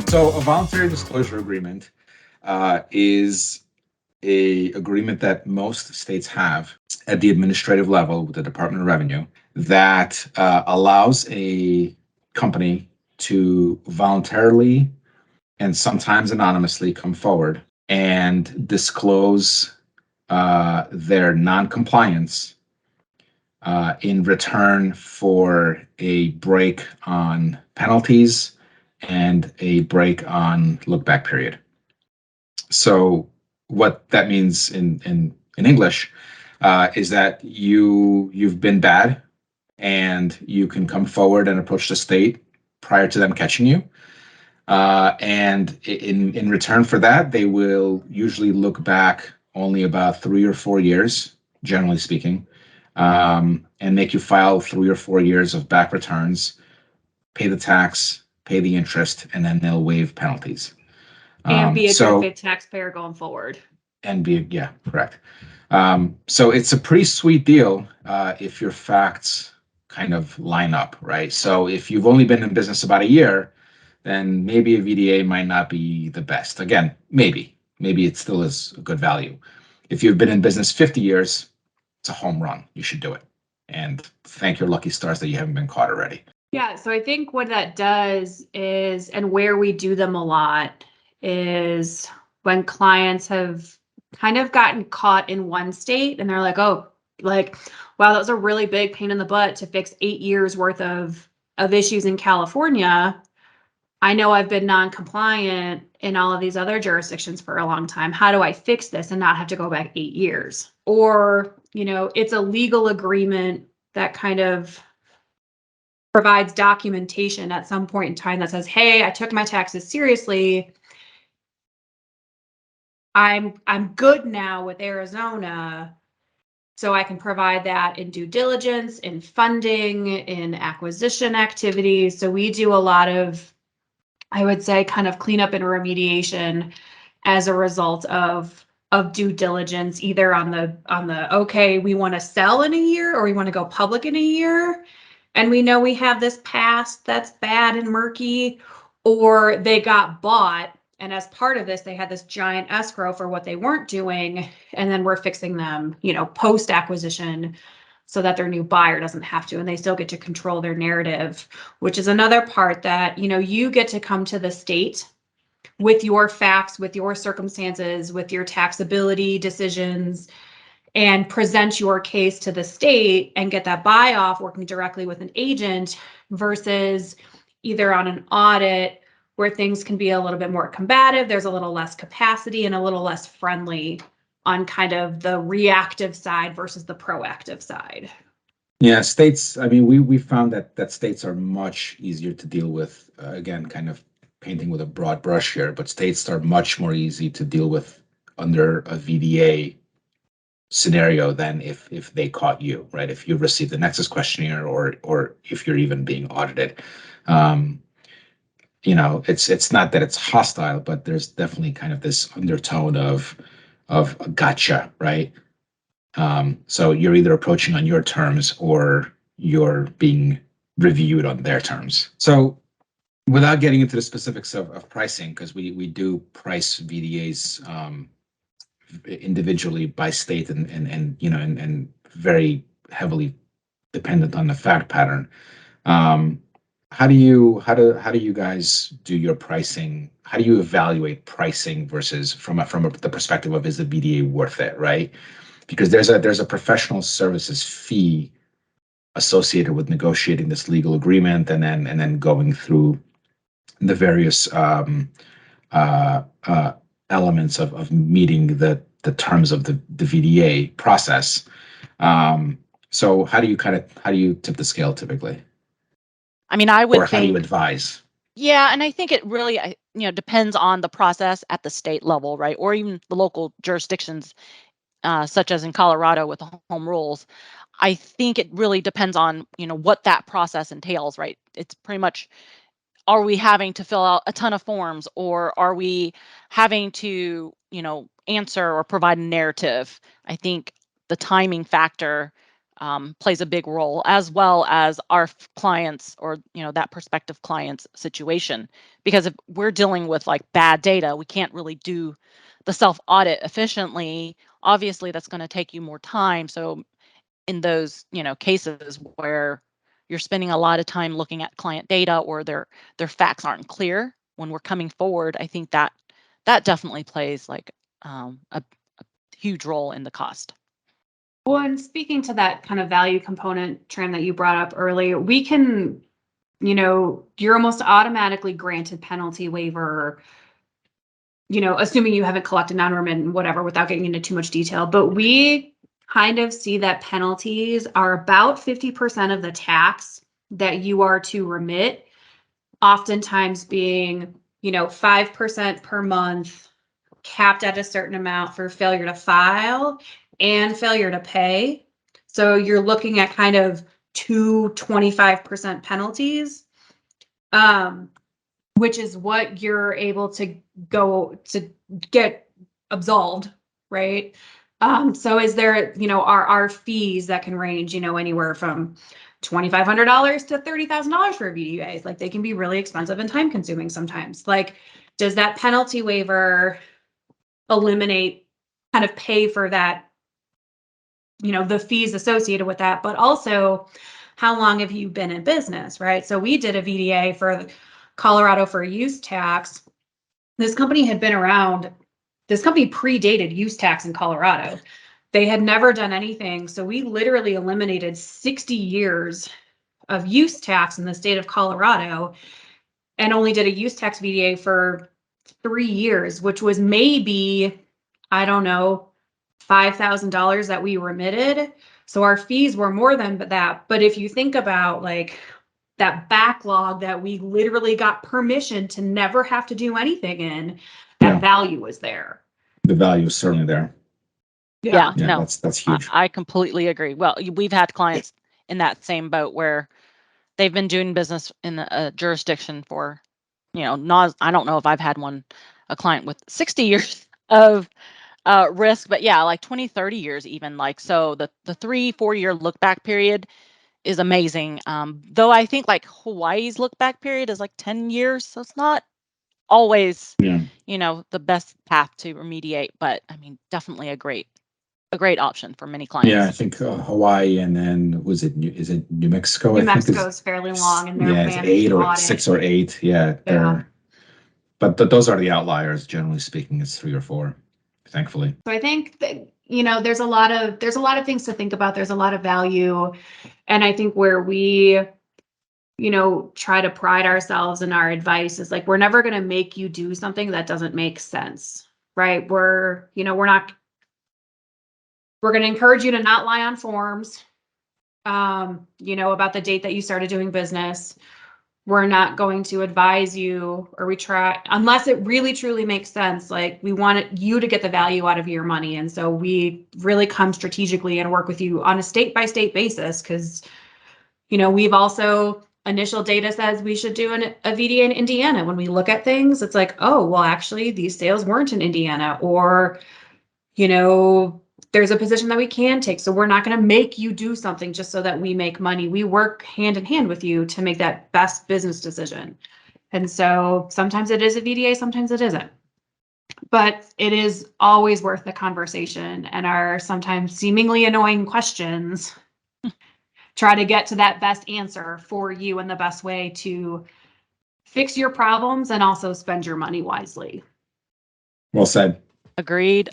So a voluntary disclosure agreement is a agreement that most states have at the administrative level with the Department of Revenue that allows a company to voluntarily and sometimes anonymously come forward and disclose their non-compliance in return for a break on penalties and a break on look-back period. So what that means in English is that you've been bad and you can come forward and approach the state prior to them catching you. And in return for that, they will usually look back only about 3 or 4 years, generally speaking, and make you file 3 or 4 years of back returns, pay the tax, pay the interest, and then they'll waive penalties. And be a good faith taxpayer going forward. Yeah, correct. So it's a pretty sweet deal if your facts kind of line up, right? So if you've only been in business about a year, then maybe a VDA might not be the best. Again, maybe it still is a good value. If you've been in business 50 years, it's a home run. You should do it. And thank your lucky stars that you haven't been caught already. Yeah, so I think what that does is, and where we do them a lot, is when clients have kind of gotten caught in one state and they're like, oh, like, wow, that was a really big pain in the butt to fix 8 years worth of issues in California. I know I've been non-compliant in all of these other jurisdictions for a long time. How do I fix this and not have to go back 8 years? Or, it's a legal agreement that kind of provides documentation at some point in time that says, hey, I took my taxes seriously. I'm good now with Arizona. So I can provide that in due diligence, in funding, in acquisition activities. So we do a lot of, I would say, kind of cleanup and remediation as a result of due diligence, either on the okay, we want to sell in a year or we want to go public in a year. And we know we have this past that's bad and murky, or they got bought. And as part of this, they had this giant escrow for what they weren't doing. And then we're fixing them, post acquisition so that their new buyer doesn't have to, and they still get to control their narrative, which is another part that, you get to come to the state with your facts, with your circumstances, with your taxability decisions, and present your case to the state and get that buy off working directly with an agent versus either on an audit where things can be a little bit more combative. There's a little less capacity and a little less friendly on kind of the reactive side versus the proactive side. Yeah, states, I mean, we found that states are much easier to deal with. Again, kind of painting with a broad brush here, but states are much more easy to deal with under a VDA scenario than if they caught you, right? If you received the Nexus questionnaire or if you're even being audited. It's not that it's hostile, but there's definitely kind of this undertone of a gotcha, right? So you're either approaching on your terms or you're being reviewed on their terms. So without getting into the specifics of pricing, because we do price VDAs individually by state and very heavily dependent on the fact pattern. How do you guys do your pricing? How do you evaluate pricing versus from the perspective of, is the VDA worth it, right? Because there's a professional services fee associated with negotiating this legal agreement and then going through the various elements of meeting the terms of the VDA process. So how do you tip the scale typically? I mean, I would or how do you advise? Yeah, and I think it really, depends on the process at the state level, right? Or even the local jurisdictions, such as in Colorado with the home rules. I think it really depends on, what that process entails, right? It's pretty much, are we having to fill out a ton of forms, or are we having to, answer or provide a narrative? I think the timing factor plays a big role, as well as our clients, or that prospective client's situation. Because if we're dealing with like bad data, we can't really do the self-audit efficiently. Obviously, that's going to take you more time. So in those cases where you're spending a lot of time looking at client data, or their facts aren't clear when we're coming forward, I think that definitely plays like a huge role in the cost. Well, and speaking to that kind of value component, Tram, that you brought up earlier, we can, you're almost automatically granted penalty waiver, assuming you haven't collected non-remittent, whatever, without getting into too much detail. But we kind of see that penalties are about 50% of the tax that you are to remit, oftentimes being, 5% per month, capped at a certain amount for failure to file and failure to pay. So you're looking at kind of 25% penalties, which is what you're able to go to get absolved, right? So is there, our fees that can range, anywhere from $2,500 to $30,000 for VDAs. Like, they can be really expensive and time consuming sometimes. Like, does that penalty waiver eliminate, kind of pay for that, the fees associated with that? But also, how long have you been in business, right? So we did a VDA for Colorado for use tax. This company had been around. This company predated use tax in Colorado. They had never done anything. So we literally eliminated 60 years of use tax in the state of Colorado, and only did a use tax VDA for 3 years, which was maybe, I don't know, $5,000 that we remitted. So our fees were more than that. But if you think about like that backlog that we literally got permission to never have to do anything in, that value was there. The value is certainly there. Yeah, no, that's huge. I completely agree. Well, we've had clients in that same boat where they've been doing business in a jurisdiction for, I don't know if I've had a client with 60 years of risk, but yeah, like 20, 30 years even. Like, so the 3-4 year look back period is amazing. Though I think like Hawaii's look back period is like 10 years. So it's not always, the best path to remediate, but I mean, definitely a great option for many clients. Yeah, I think Hawaii, and then is it New Mexico? New Mexico is fairly long, and they're it's 8 or 6 or 8. Yeah. But those are the outliers. Generally speaking, it's 3 or 4, thankfully. So I think that, there's a lot of things to think about. There's a lot of value, and I think where we, try to pride ourselves in our advice is like, we're never going to make you do something that doesn't make sense, right? We're going to encourage you to not lie on forms, about the date that you started doing business. We're not going to advise you, or we try, unless it really truly makes sense. Like, we want you to get the value out of your money. And so we really come strategically and work with you on a state by state basis. Cause, we've also, initial data says we should do a VDA in Indiana. When we look at things, it's like, oh, well, actually these sales weren't in Indiana, or, there's a position that we can take. So we're not going to make you do something just so that we make money. We work hand in hand with you to make that best business decision. And so sometimes it is a VDA, sometimes it isn't. But it is always worth the conversation, and our sometimes seemingly annoying questions try to get to that best answer for you and the best way to fix your problems and also spend your money wisely. Well said. Agreed.